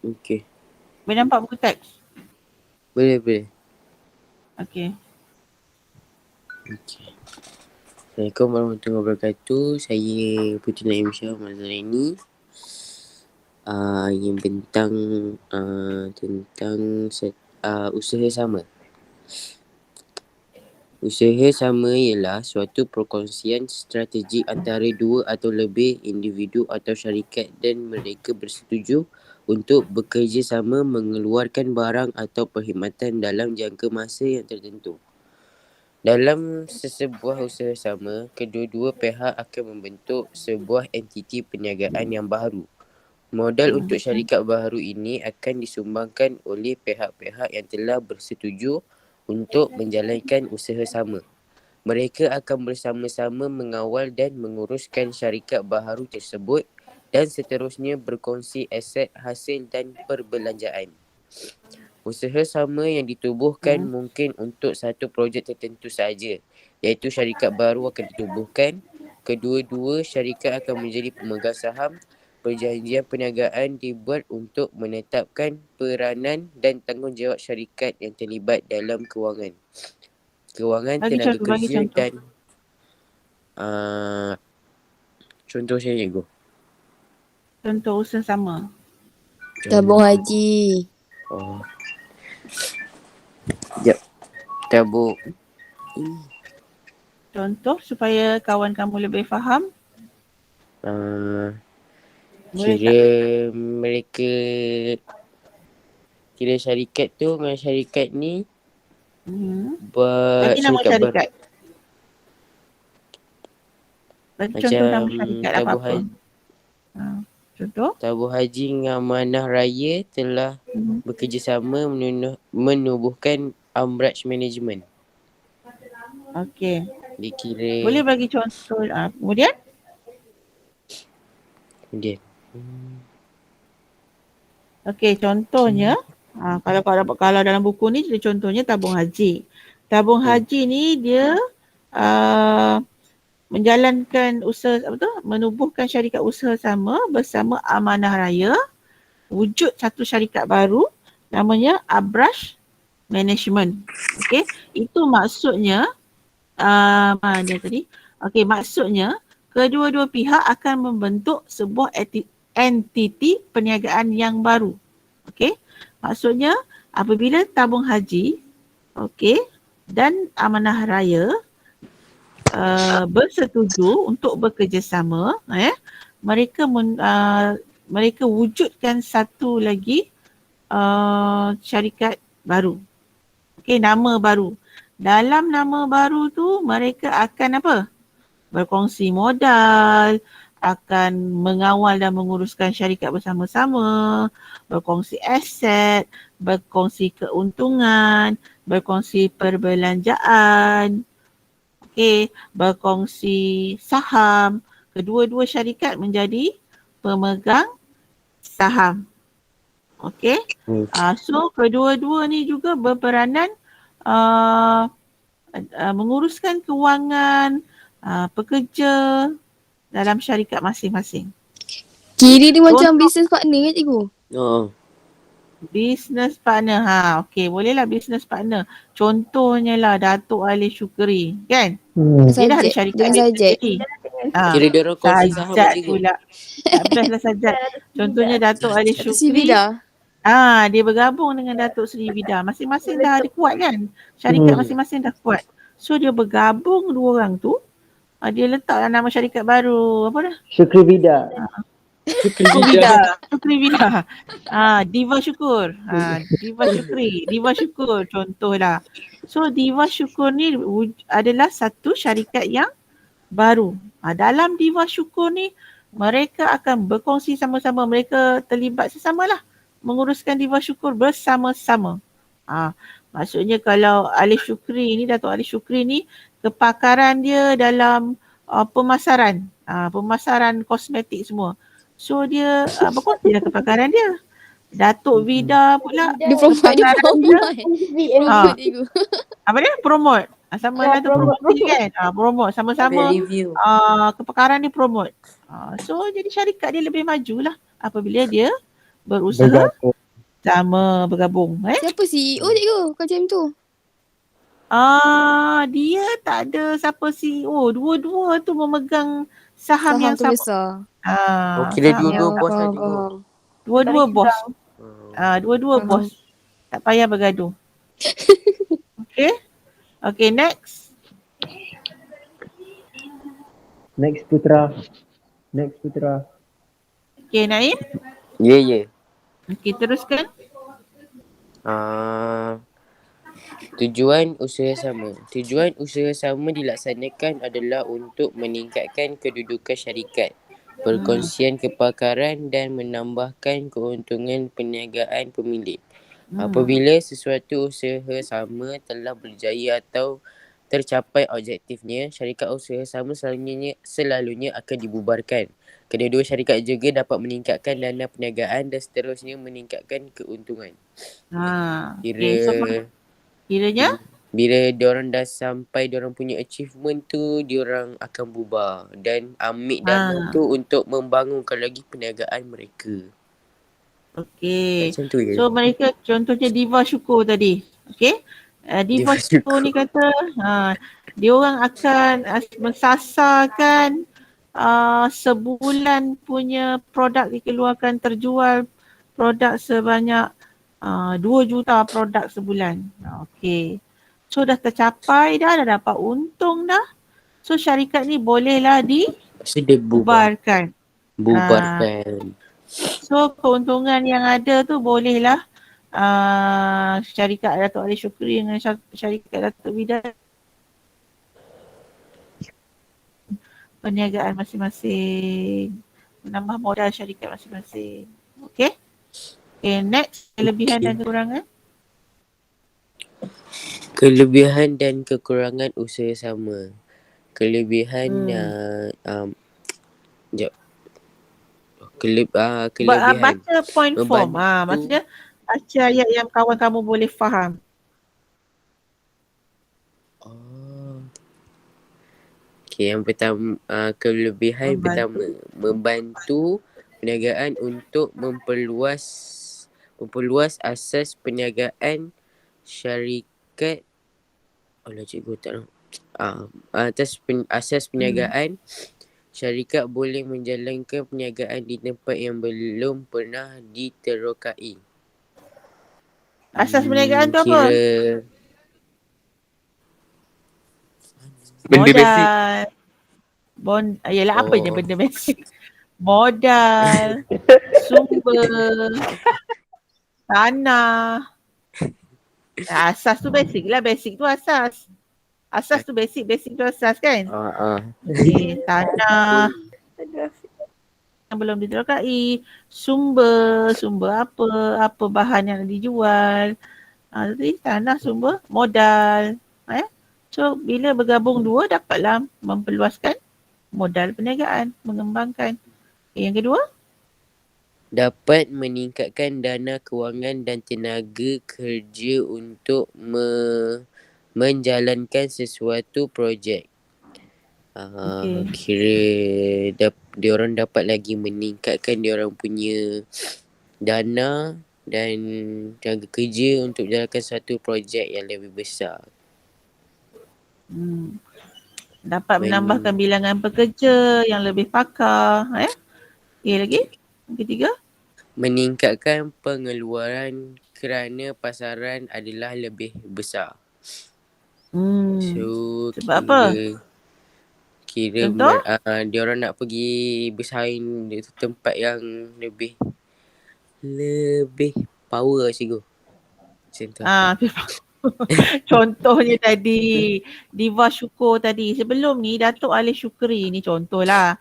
Okey. Boleh nampak buku teks? Boleh. Okey. Okey. Assalamualaikum warahmatullahi wabarakatuh. Saya Putri Naim Syah Mazhar ini. Yang tentang usaha sama. Usaha sama ialah suatu perkongsian strategi antara dua atau lebih individu atau syarikat dan mereka bersetuju untuk bekerjasama mengeluarkan barang atau perkhidmatan dalam jangka masa yang tertentu. Dalam sesebuah usaha sama, kedua-dua pihak akan membentuk sebuah entiti perniagaan yang baru. Modal untuk syarikat baru ini akan disumbangkan oleh pihak-pihak yang telah bersetuju untuk menjalankan usaha sama. Mereka akan bersama-sama mengawal dan menguruskan syarikat baharu tersebut dan seterusnya berkongsi aset, hasil dan perbelanjaan. Usaha sama yang ditubuhkan mungkin untuk satu projek tertentu sahaja, iaitu syarikat baru akan ditubuhkan. Kedua-dua syarikat akan menjadi pemegang saham. Perjanjian perniagaan dibuat untuk menetapkan peranan dan tanggungjawab syarikat yang terlibat dalam kewangan, tenaga kerja dan contoh saya cikgu. Contoh usaha sama. Tabung haji. Sekejap. Tabung. Contoh supaya kawan kamu lebih faham. Kira syarikat tu dengan syarikat ni Bagi nama syarikat. Bagi contoh nama syarikat apa-apa. Contoh? Tabung Haji dengan Amanah Raya telah bekerjasama menubuhkan Amraj Management. Okey. Dikira. Boleh bagi contoh. Kemudian? Okey, contohnya kalau dalam buku ni contohnya tabung haji. Tabung haji ni dia menjalankan usaha menubuhkan syarikat usaha sama bersama Amanah Raya, wujud satu syarikat baru namanya Amraj Management. Okey, itu maksudnya mana tadi? Okey, maksudnya kedua-dua pihak akan membentuk sebuah entiti perniagaan yang baru. Okey, maksudnya apabila tabung haji dan Amanah Raya bersetuju untuk bekerjasama, mereka wujudkan satu lagi syarikat baru. Okey, nama baru. Dalam nama baru tu mereka akan apa? Berkongsi modal, akan mengawal dan menguruskan syarikat bersama-sama, berkongsi aset, berkongsi keuntungan, berkongsi perbelanjaan, berkongsi saham. Kedua-dua syarikat menjadi pemegang saham. Okey. So kedua-dua ni juga berperanan menguruskan kewangan pekerja dalam syarikat masing-masing. Kira dia macam business partner ke cikgu? Business partner. Okey, bolehlah business partner. Contohnya lah Datuk Ali Syukri, kan? Dia dah ada syarikat dia sendiri. Kira dia orang kongsi saham Sajat pula. Tak best lah Sajat. Contohnya Datuk Ali Syukri. Dia bergabung dengan Datuk Seri Vida. Masing-masing dah ada kuat kan? Syarikat masing-masing dah kuat. So dia bergabung dua orang tu. Dia letaklah nama syarikat baru. Apa dah? Syukri Vida. Syukri Vida. Diva Syukur. Diva Syukri. Diva Syukur contohlah. So Diva Syukur ni adalah satu syarikat yang baru. Dalam Diva Syukur ni mereka akan berkongsi sama-sama. Mereka terlibat sesamalah menguruskan Diva Syukur bersama-sama. Maksudnya kalau Alif Syukri ni, Datuk Alif Syukri ni kepakaran dia dalam pemasaran kosmetik semua. So dia berkongsilah kepakaran dia. Datuk Vida pula kepakaran dia. Apa dia? Promote. Sama ada promote kan? Promote sama-sama. Kepakaran dia promote. So jadi syarikat dia lebih majulah apabila dia berusaha sama bergabung. Siapa CEO cikgu macam tu? Dia tak ada siapa CEO. Dua-dua tu memegang saham yang sama. terbesar. Kira Saham dua-dua yang Oh, bos lah faham, cikgu. faham. dua-dua bos. Hmm. Dua-dua Faham. bos. Tak payah bergaduh. Okay. Okay, next. Next Putra. Okay, Naim. Ya. Okay, teruskan. Tujuan usaha sama. Tujuan usaha sama dilaksanakan adalah untuk meningkatkan kedudukan syarikat, perkongsian kepakaran dan menambahkan keuntungan perniagaan pemilik. Apabila sesuatu usaha sama telah berjaya atau tercapai objektifnya, syarikat usaha sama selalunya akan dibubarkan. Kedua-dua syarikat juga dapat meningkatkan dana perniagaan dan seterusnya meningkatkan keuntungan. Okay, so kiranya? Bila diorang dah sampai diorang punya achievement tu, diorang akan bubar dan ambil dana tu untuk membangunkan lagi perniagaan mereka. Okay. Macam tu je. So mereka contohnya Diva Syukur tadi. Okay. Diva Diva Syukur ni kata dia orang akan mensasarkan sebulan punya produk dikeluarkan terjual produk sebanyak 2 juta produk sebulan. Okay. So dah tercapai dah dapat untung dah. So syarikat ni bolehlah Lepas tu dia dibubarkan. bubarkan. So keuntungan yang ada tu bolehlah syarikat Datuk Ali Syukri dengan syarikat Datuk Vida perniagaan masing-masing, menambah modal syarikat masing-masing. Okay. Okay, next, kelebihan dan kekurangan. Kelebihan dan kekurangan usaha sama. Kelebihan kelebihan Baca point form. membantu. Maksudnya baca ayat yang kawan kamu boleh faham. Okay, yang pertama, kelebihan pertama, membantu perniagaan untuk memperluas asas perniagaan syarikat. Cikgu tak tahu. Asas perniagaan syarikat boleh menjalankan perniagaan di tempat yang belum pernah diterokai. Asas perniagaan tu apa? Benda basic. Yalah apa je benda basic? Modal, sumber, tanah. Asas tu basic lah. Basic tu asas. Asas tu basic tu asas kan? Okay, tanah yang belum diterokai, sumber apa bahan yang dijual. Tadi tanah, sumber, modal. So bila bergabung dua dapatlah memperluaskan modal perniagaan, mengembangkan. Yang kedua? Dapat meningkatkan dana kewangan dan tenaga kerja untuk menjalankan sesuatu projek. Kira diorang dapat lagi meningkatkan diorang punya dana dan tenaga kerja untuk menjalankan satu projek yang lebih besar. Dapat menambahkan bilangan pekerja yang lebih pakar. Lagi? Yang ketiga? Meningkatkan pengeluaran kerana pasaran adalah lebih besar. So sebab apa? Kira diorang nak pergi bersaing di tempat yang lebih power cikgu. Macam tu. Contohnya tadi Diva Syukur tadi. Sebelum ni Datuk Ali Syukri ni contohlah.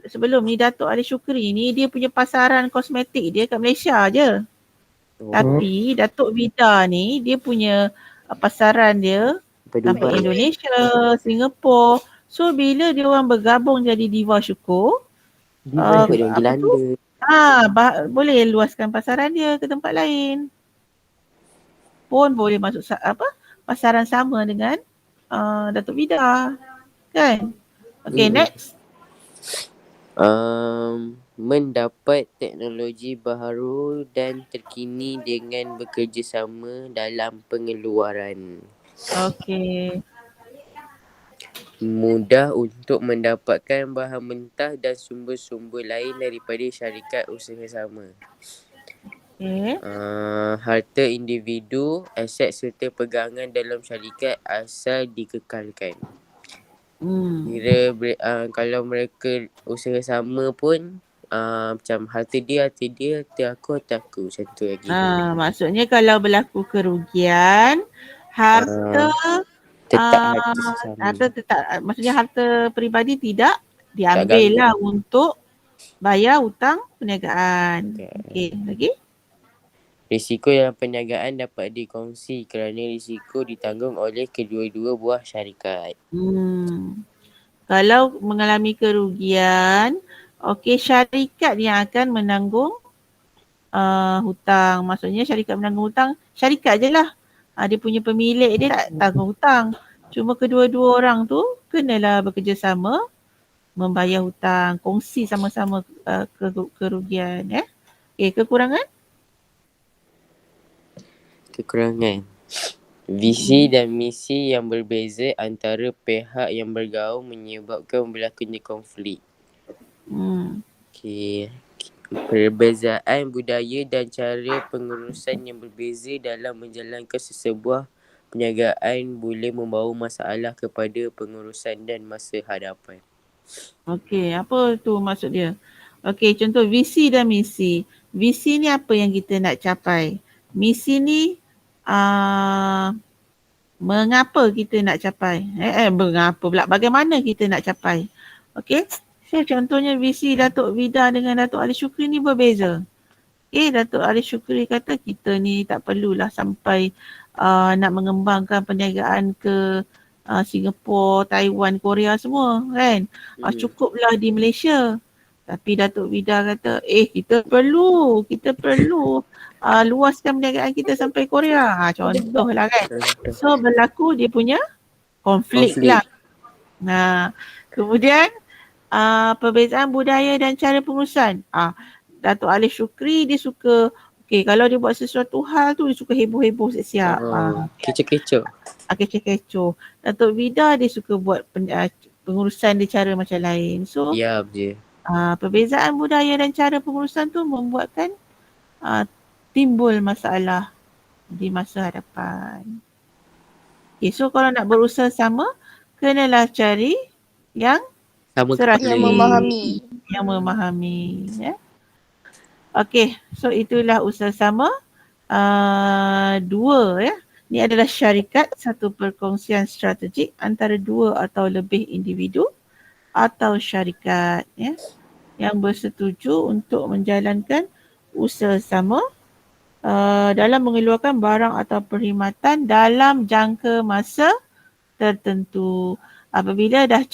Sebelum ni Datuk Ali Syukri ni dia punya pasaran kosmetik dia kat Malaysia je. Tapi Datuk Vida ni dia punya pasaran dia sampai Indonesia, Singapura. So bila dia orang bergabung jadi Diva Syukur, boleh luaskan pasaran dia ke tempat lain. Pun boleh masuk pasaran sama dengan Datuk Vida. Kan? Okay, next. mendapat teknologi baharu dan terkini dengan bekerjasama dalam pengeluaran. Okey. Mudah untuk mendapatkan bahan mentah dan sumber-sumber lain daripada syarikat usaha sama. Okey. Harta individu, aset serta pegangan dalam syarikat asal dikekalkan. Kira kalau mereka usaha sama pun macam harta dia, harta aku, macam tu lagi. Maksudnya kalau berlaku kerugian, harta Tetap harta sesama. harta tetap, maksudnya harta peribadi tidak diambil lah untuk bayar hutang perniagaan. Okey, lagi? Risiko dalam perniagaan dapat dikongsi kerana risiko ditanggung oleh kedua-dua buah syarikat. Kalau mengalami kerugian, okey, syarikat yang akan menanggung hutang. Maksudnya syarikat menanggung hutang, syarikat je lah. Dia punya pemilik dia tak tanggung hutang. Cuma kedua-dua orang tu kenalah bekerjasama membayar hutang, kongsi sama-sama kerugian. Okey, kekurangan? Visi dan misi yang berbeza antara pihak yang bergaul menyebabkan berlakunya konflik. Okey. Perbezaan budaya dan cara pengurusan yang berbeza dalam menjalankan sesebuah perniagaan boleh membawa masalah kepada pengurusan dan masa hadapan. Okey, apa tu maksud dia? Okey, contoh visi dan misi. Visi ni apa yang kita nak capai? Misi ni mengapa kita nak capai? Mengapa pula? Bagaimana kita nak capai? Okey, so contohnya visi Datuk Vida dengan Datuk Ali Shukri ni berbeza. Datuk Ali Shukri kata kita ni tak perlulah sampai nak mengembangkan perniagaan ke Singapura, Taiwan, Korea semua kan. Cukuplah di Malaysia. Tapi Datuk Vida kata, kita perlu luaskan perniagaan kita sampai Korea. Contohlah kan. So berlaku dia punya konflik lah. Kemudian perbezaan budaya dan cara pengurusan. Datuk Ali Shukri dia suka, kalau dia buat sesuatu hal tu dia suka heboh-heboh siap-siap. Kecoh-kecoh. Kecoh-kecoh. Datuk Vida dia suka buat pengurusan dia cara macam lain. So diam je. Perbezaan budaya dan cara pengurusan tu membuatkan timbul masalah di masa hadapan. So kalau nak berusaha sama, kenalah cari yang yang memahami. Yang memahami. Okey, so itulah usaha sama. Dua Ini adalah syarikat, satu perkongsian strategik antara dua atau lebih individu atau syarikat yang bersetuju untuk menjalankan usaha sama dalam mengeluarkan barang atau perkhidmatan dalam jangka masa tertentu. Apabila dah